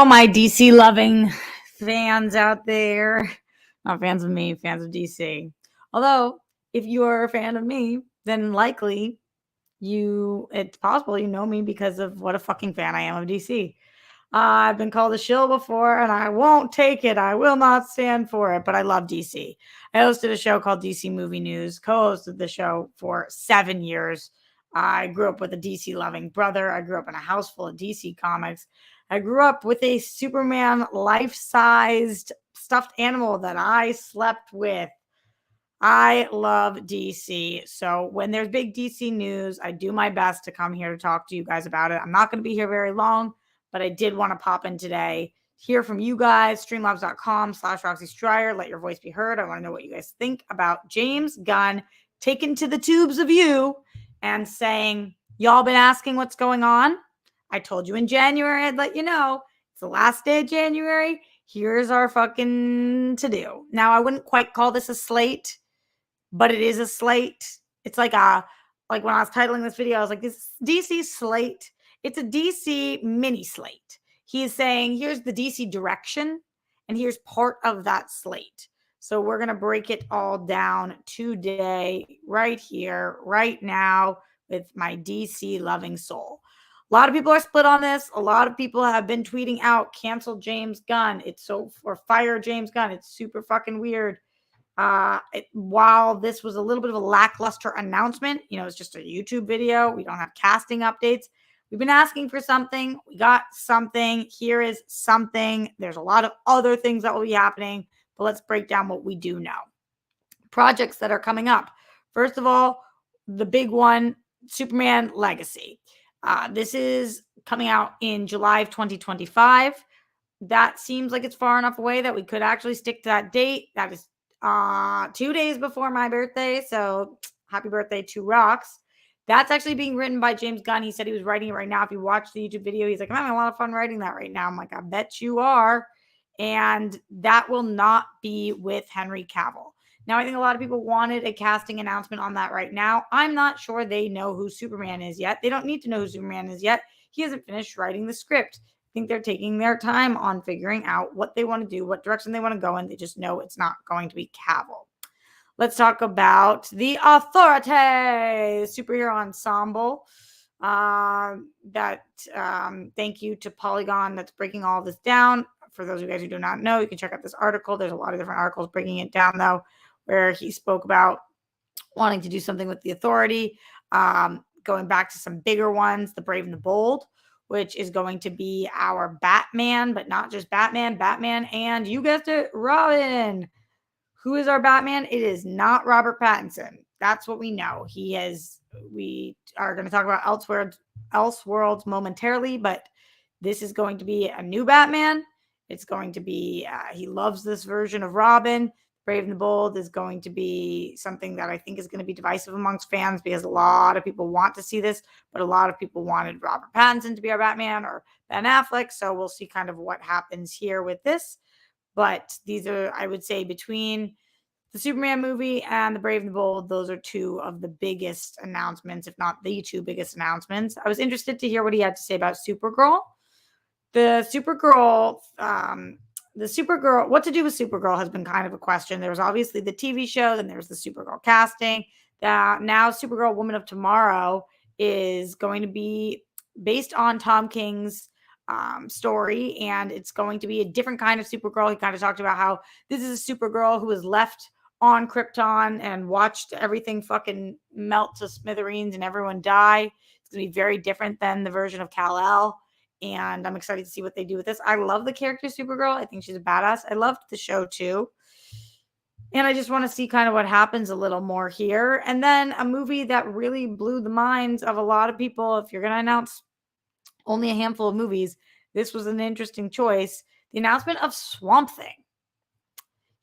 now, my DC loving fans out there, not fans of me, fans of DC. Although, if you are a fan of me, then likely it's possible you know me because of what a fucking fan I am of DC. I've been called a shill before and I won't take it. I will not stand for it, but I love DC. I hosted a show called DC Movie News, co-hosted the show for 7 years. I grew up with a DC loving brother. I grew up in a house full of DC comics. I grew up with a Superman life-sized stuffed animal that I slept with. I love DC. So when there's big DC news, I do my best to come here to talk to you guys about it. I'm not going to be here very long, but I did want to pop in today, hear from you guys, streamlabs.com/Roxy Stryer. Let your voice be heard. I want to know what you guys think about James Gunn taking to the tubes of you and saying, y'all been asking what's going on? I told you in January, I'd let you know. It's the last day of January. Here's our fucking to-do. Now, I wouldn't quite call this a slate, but it is a slate. It's like when I was titling this video, I was like, this DC slate. It's a DC mini slate. He is saying, here's the DC direction, and here's part of that slate. So we're going to break it all down today, right here, right now, with my DC loving soul. A lot of people are split on this. A lot of people have been tweeting out, cancel James Gunn. Or fire James Gunn. It's super fucking weird. While this was a little bit of a lackluster announcement, it's just a YouTube video. We don't have casting updates. We've been asking for something. We got something. Here is something. There's a lot of other things that will be happening, but let's break down what we do know. Projects that are coming up. First of all, the big one, Superman Legacy. This is coming out in July of 2025. That seems like it's far enough away that we could actually stick to that date. That is 2 days before my birthday. So happy birthday to Rox. That's actually being written by James Gunn. He said he was writing it right now. If you watch the YouTube video, he's like, I'm having a lot of fun writing that right now. I'm like, I bet you are. And that will not be with Henry Cavill. Now, I think a lot of people wanted a casting announcement on that right now. I'm not sure they know who Superman is yet. They don't need to know who Superman is yet. He hasn't finished writing the script. I think they're taking their time on figuring out what they want to do, what direction they want to go in. They just know it's not going to be Cavill. Let's talk about The Authority, superhero ensemble. Thank you to Polygon that's breaking all this down. For those of you guys who do not know, you can check out this article. There's a lot of different articles breaking it down, though, where he spoke about wanting to do something with The Authority, going back to some bigger ones, The Brave and the Bold, which is going to be our Batman, but not just Batman, and you guessed it, Robin. Who is our Batman? It is not Robert Pattinson. That's what we know. We are going to talk about Elseworlds momentarily, but this is going to be a new Batman. It's going to be, he loves this version of Robin. Brave and the Bold is going to be something that I think is going to be divisive amongst fans because a lot of people want to see this, but a lot of people wanted Robert Pattinson to be our Batman or Ben Affleck. So we'll see kind of what happens here with this. But these are, I would say, between the Superman movie and the Brave and the Bold, those are two of the biggest announcements, if not the two biggest announcements. I was interested to hear what he had to say about Supergirl. The Supergirl, what to do with Supergirl has been kind of a question. There was obviously the TV show, then there's the Supergirl casting. Now Supergirl Woman of Tomorrow is going to be based on Tom King's story, and it's going to be a different kind of Supergirl. He kind of talked about how this is a Supergirl who was left on Krypton and watched everything fucking melt to smithereens and everyone die. It's going to be very different than the version of Kal-El, and I'm excited to see what they do with this. I love the character Supergirl. I think she's a badass. I loved the show too. And I just want to see kind of what happens a little more here. And then a movie that really blew the minds of a lot of people. If you're going to announce only a handful of movies, this was an interesting choice. The announcement of Swamp Thing.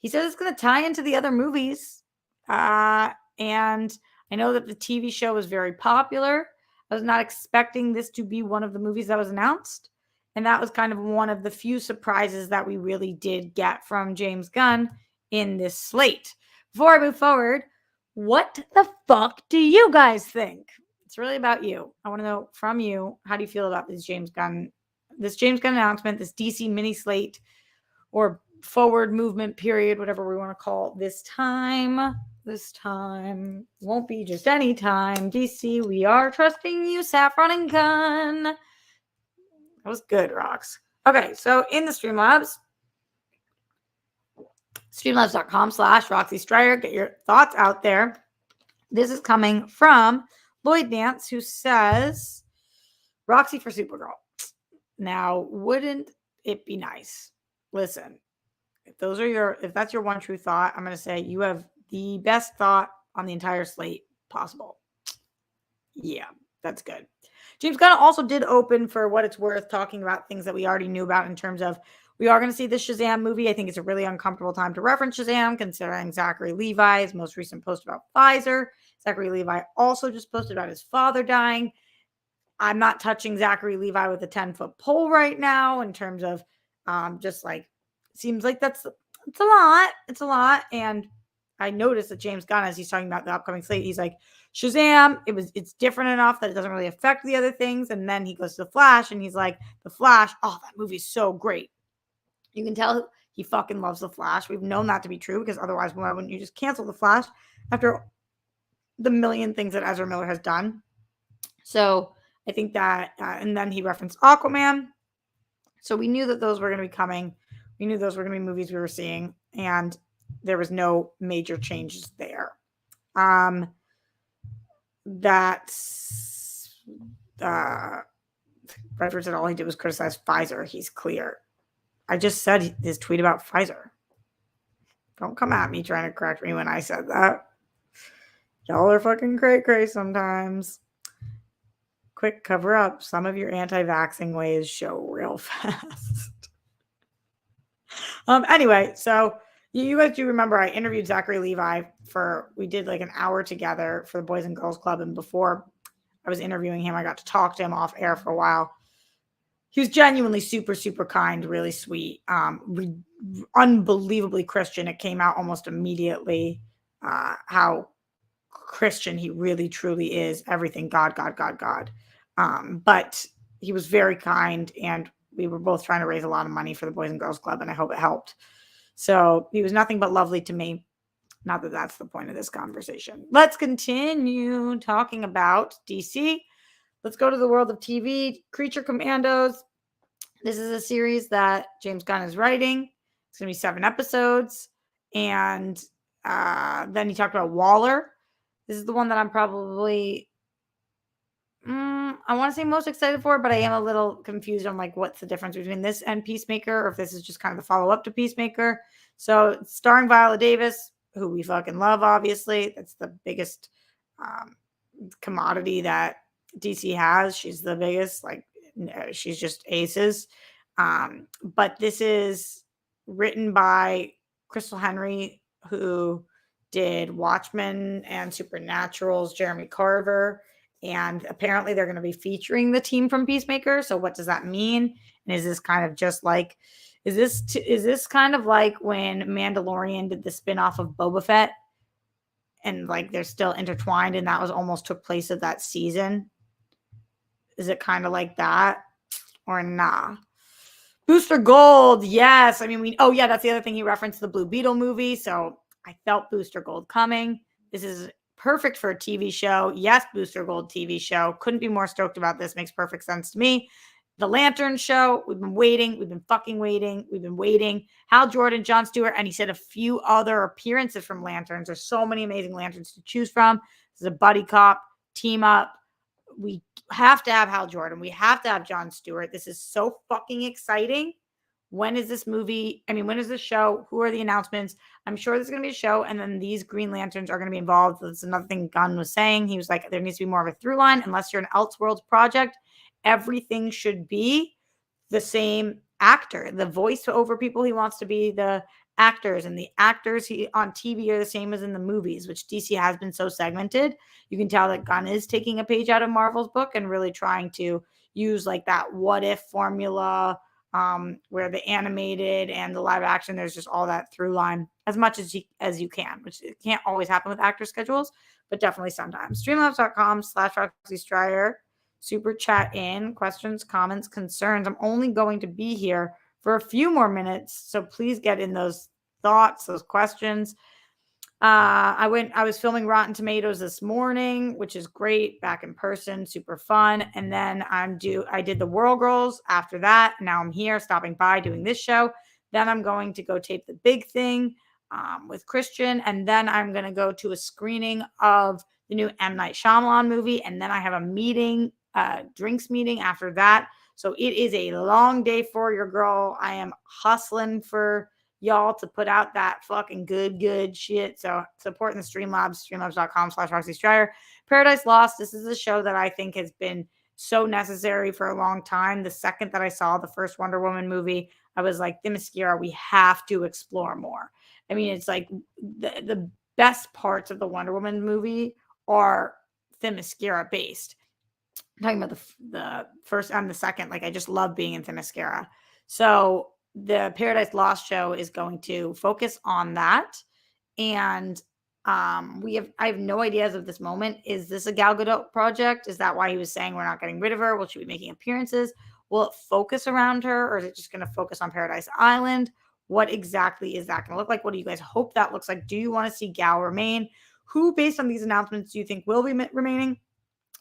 He says it's going to tie into the other movies. And I know that the TV show was very popular. I was not expecting this to be one of the movies that was announced. And that was kind of one of the few surprises that we really did get from James Gunn in this slate. Before I move forward, what the fuck do you guys think? It's really about you. I want to know from you, how do you feel about this James Gunn this James Gunn announcement, this DC mini slate or forward movement period, whatever we want to call it this time won't be just any time. DC, we are trusting you, Saffron and Gunn. That was good, Rocks. Okay, so in the Streamlabs, streamlabs.com/Roxy Stryer. Get your thoughts out there. This is coming from Lloyd Nance, who says, Roxy for Supergirl. Now, wouldn't it be nice? Listen, if that's your one true thought, I'm going to say you have the best thought on the entire slate possible. Yeah, that's good. James Gunn also did open, for what it's worth, talking about things that we already knew about in terms of we are going to see the Shazam movie. I think it's a really uncomfortable time to reference Shazam, considering Zachary Levi's most recent post about Pfizer. Zachary Levi also just posted about his father dying. I'm not touching Zachary Levi with a 10-foot pole right now in terms of just like, seems like it's a lot. It's a lot. And I noticed that James Gunn, as he's talking about the upcoming slate, he's like, Shazam, it's different enough that it doesn't really affect the other things. And then he goes to The Flash and he's like, The Flash, oh, that movie's so great. You can tell he fucking loves The Flash. We've known that to be true, because otherwise, why wouldn't you just cancel The Flash after the million things that Ezra Miller has done? So I think that, and then he referenced Aquaman. So we knew that those were going to be coming. We knew those were going to be movies we were seeing, and there was no major changes there. That's Redford said all he did was criticize Pfizer. He's clear. I just said his tweet about Pfizer. Don't come at me trying to correct me when I said that. Y'all are fucking cray sometimes. Quick cover up. Some of your anti-vaxxing ways show real fast. Anyway, so you guys do remember I interviewed Zachary Levi we did like an hour together for the Boys and Girls Club. And before I was interviewing him, I got to talk to him off air for a while. He was genuinely super, super kind, really sweet, unbelievably Christian. It came out almost immediately how Christian he really, truly is. Everything God. But he was very kind, and we were both trying to raise a lot of money for the Boys and Girls Club, and I hope it helped. So he was nothing but lovely to me. Not that that's the point of this conversation. Let's continue talking about DC. Let's go to the world of TV. Creature Commandos. This is a series that James Gunn is writing. It's going to be 7 episodes. And then he talked about Waller. This is the one that I'm probably, I want to say most excited for, but I am a little confused on like what's the difference between this and Peacemaker, or if this is just kind of the follow-up to Peacemaker. So it's starring Viola Davis, who we fucking love, obviously. That's the biggest commodity that DC has. She's the biggest, like, she's just aces. But this is written by Crystal Henry, who did Watchmen and Supernatural's Jeremy Carver. And apparently they're going to be featuring the team from Peacemaker. So what does that mean? And is this kind of just like, is this kind of like when Mandalorian did the spinoff of Boba Fett? And like they're still intertwined, and that was almost took place of that season. Is it kind of like that? Or nah? Booster Gold, yes. I mean, that's the other thing. He referenced the Blue Beetle movie. So I felt Booster Gold coming. This is perfect for a TV show. Yes, Booster Gold TV show. Couldn't be more stoked about this. Makes perfect sense to me. The Lantern show. We've been waiting. We've been fucking waiting. We've been waiting. Hal Jordan, Jon Stewart, and he said a few other appearances from Lanterns. There's so many amazing Lanterns to choose from. This is a buddy cop team up. We have to have Hal Jordan. We have to have Jon Stewart. This is so fucking exciting. When is this movie? I mean, when is this show? Who are the announcements? I'm sure there's going to be a show, and then these Green Lanterns are going to be involved. That's another thing Gunn was saying. He was like, there needs to be more of a through line. Unless you're an Elseworlds project, everything should be the same actor. The voiceover people he wants to be the actors, and the actors on TV are the same as in the movies, which DC has been so segmented. You can tell that Gunn is taking a page out of Marvel's book and really trying to use like that what if formula, where the animated and the live action, there's just all that through line as much as you can, which it can't always happen with actor schedules, but definitely sometimes. Streamlabs.com/Roxy Stryer super chat in questions, comments, concerns. I'm only going to be here for a few more minutes, so please get in those thoughts, those questions. I was filming Rotten Tomatoes this morning, which is great, back in person, super fun. And then I did the World Girls after that. Now I'm here stopping by doing this show. Then I'm going to go tape The Big Thing with Christian. And then I'm going to go to a screening of the new M. Night Shyamalan movie. And then I have a meeting, drinks meeting after that. So it is a long day for your girl. I am hustling for y'all to put out that fucking good shit. So supporting the Streamlabs, streamlabs.com/Roxy Stryer. Paradise Lost. This is a show that I think has been so necessary for a long time. The second that I saw the first Wonder Woman movie, I was like, Themyscira, we have to explore more. I mean, it's like the best parts of the Wonder Woman movie are Themyscira based. I'm talking about the first and the second. Like, I just love being in Themyscira. So the Paradise Lost show is going to focus on that. And I have no idea as of this moment. Is this a Gal Gadot project? Is that why he was saying we're not getting rid of her? Will she be making appearances? Will it focus around her, or is it just going to focus on Paradise Island? What exactly is that going to look like? What do you guys hope that looks like? Do you want to see Gal remain? Who, based on these announcements, do you think will be remaining?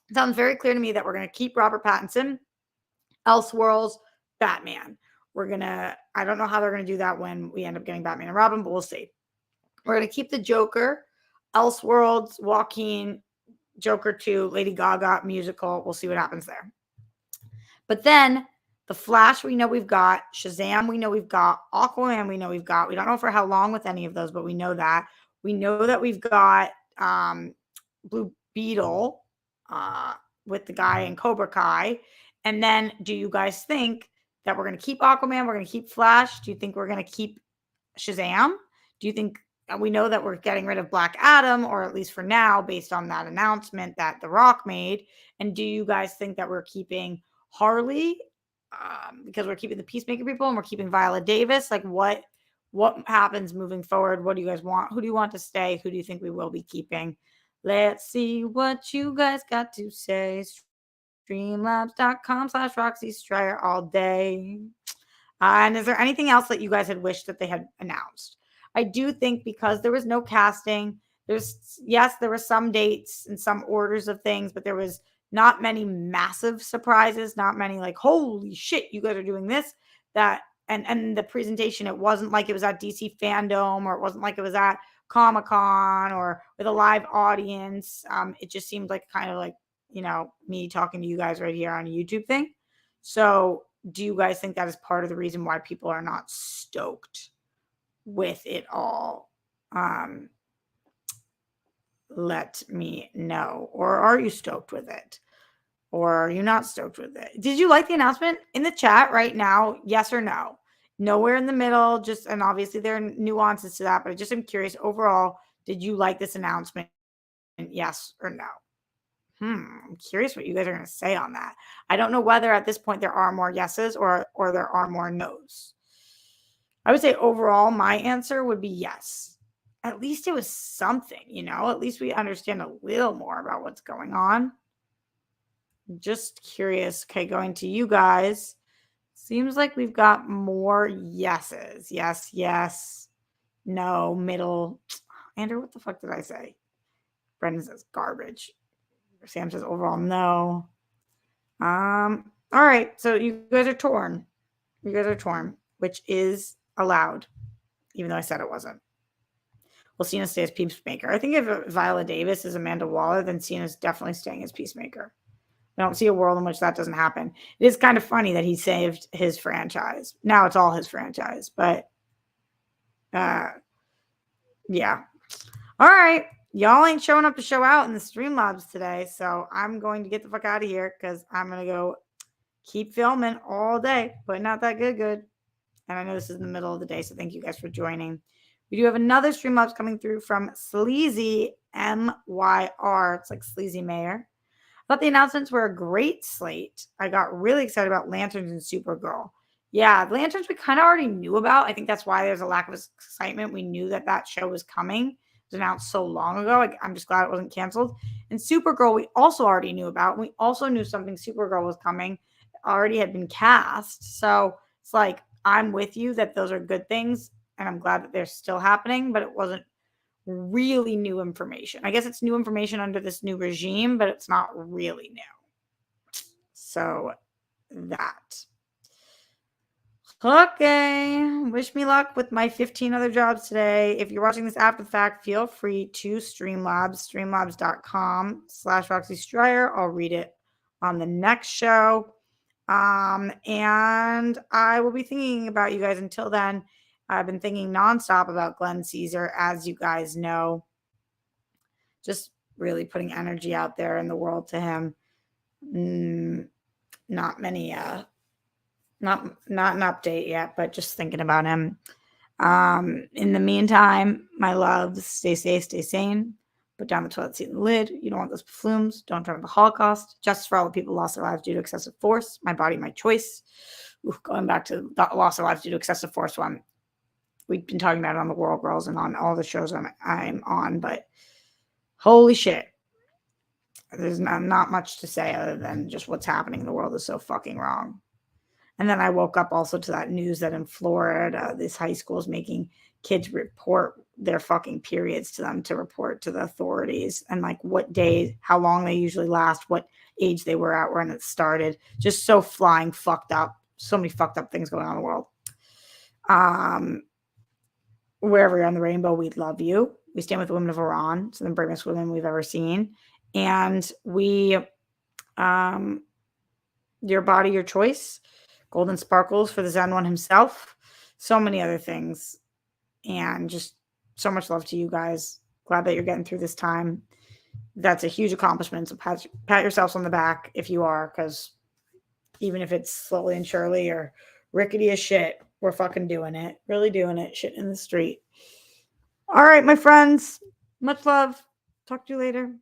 It sounds very clear to me that we're going to keep Robert Pattinson, Elseworlds, Batman. I don't know how they're going to do that when we end up getting Batman and Robin, but we'll see. We're going to keep the Joker, Elseworlds, Joaquin, Joker 2, Lady Gaga musical. We'll see what happens there. But then The Flash, we know we've got. Shazam, we know we've got. Aquaman, we know we've got. We don't know for how long with any of those, but we know that. We know that we've got Blue Beetle with the guy in Cobra Kai. And then do you guys think that we're going to keep Aquaman? We're going to keep Flash? Do you think we're going to keep Shazam? Do you think we know that we're getting rid of Black Adam, or at least for now, based on that announcement that The Rock made? And do you guys think that we're keeping Harley because we're keeping the Peacemaker people and we're keeping Viola Davis? Like, what happens moving forward? What do you guys want? Who do you want to stay? Who do you think we will be keeping? Let's see what you guys got to say. Streamlabs.com/Roxy Stryer all day. And is there anything else that you guys had wished that they had announced? I do think because there was no casting, there were some dates and some orders of things, but there was not many massive surprises, not many like, holy shit, you guys are doing this, that, and the presentation, it wasn't like it was at DC Fandom, or it wasn't like it was at Comic-Con or with a live audience. It just seemed like kind of like, me talking to you guys right here on a YouTube thing. So do you guys think that is part of the reason why people are not stoked with it all? Let me know. Or are you stoked with it? Or are you not stoked with it? Did you like the announcement? In the chat right now, yes or no? Nowhere in the middle, and obviously there are nuances to that, but I just am curious, overall, did you like this announcement? Yes or no? I'm curious what you guys are going to say on that. I don't know whether at this point there are more yeses or there are more nos. I would say overall, my answer would be yes. At least it was something, at least we understand a little more about what's going on. Just curious. Okay, going to you guys. Seems like we've got more yeses. Yes. No, middle. Andrew, what the fuck did I say? Brendan says garbage. Sam says overall no. All right. So you guys are torn. Which is allowed, even though I said it wasn't. Well, Cena stay as Peacemaker. I think if Viola Davis is Amanda Waller, then Cena's definitely staying as Peacemaker. I don't see a world in which that doesn't happen. It is kind of funny that he saved his franchise. Now it's all his franchise, but yeah. All right. Y'all ain't showing up to show out in the Streamlabs today, so I'm going to get the fuck out of here because I'm going to go keep filming all day, but not that good. And I know this is in the middle of the day, so thank you guys for joining. We do have another Streamlabs coming through from Sleazy MYR. It's like Sleazy Mayor. I thought the announcements were a great slate. I got really excited about Lanterns and Supergirl. Yeah, Lanterns we kind of already knew about. I think that's why there's a lack of excitement. We knew that show was coming. was announced so long ago. Like, I'm just glad it wasn't canceled. And Supergirl, we also already knew about. We also knew something Supergirl was coming. It already had been cast. So it's like, I'm with you that those are good things. And I'm glad that they're still happening, but it wasn't really new information. I guess it's new information under this new regime, but it's not really new. So that. Okay. Wish me luck with my 15 other jobs today. If you're watching this after the fact, feel free to Streamlabs, streamlabs.com/Roxy Stryer. I'll read it on the next show. And I will be thinking about you guys until then. I've been thinking nonstop about Glenn Caesar, as you guys know. Just really putting energy out there in the world to him. Not many not an update yet, but just thinking about him. In the meantime, my loves, stay safe, stay sane. Put down the toilet seat and the lid. You don't want those flumes. Don't turn on the Holocaust. Justice for all the people who lost their lives due to excessive force. My body, my choice. Going back to the loss of lives due to excessive force one. We've been talking about it on the World Girls and on all the shows I'm on, but holy shit. There's not much to say other than just what's happening in the world is so fucking wrong. And then I woke up also to that news that in Florida, this high school is making kids report their fucking periods to them to report to the authorities, and like what days, how long they usually last, what age they were at when it started. Just so flying fucked up. So many fucked up things going on in the world. Wherever you're on the rainbow, we love you. We stand with the women of Iran, some of the bravest women we've ever seen. And we, your body, your choice. Golden sparkles for the Zen one himself. So many other things. And just so much love to you guys. Glad that you're getting through this time. That's a huge accomplishment. So pat yourselves on the back if you are, because even if it's slowly and surely or rickety as shit, we're fucking doing it. Really doing it. Shit in the street. All right, my friends. Much love. Talk to you later.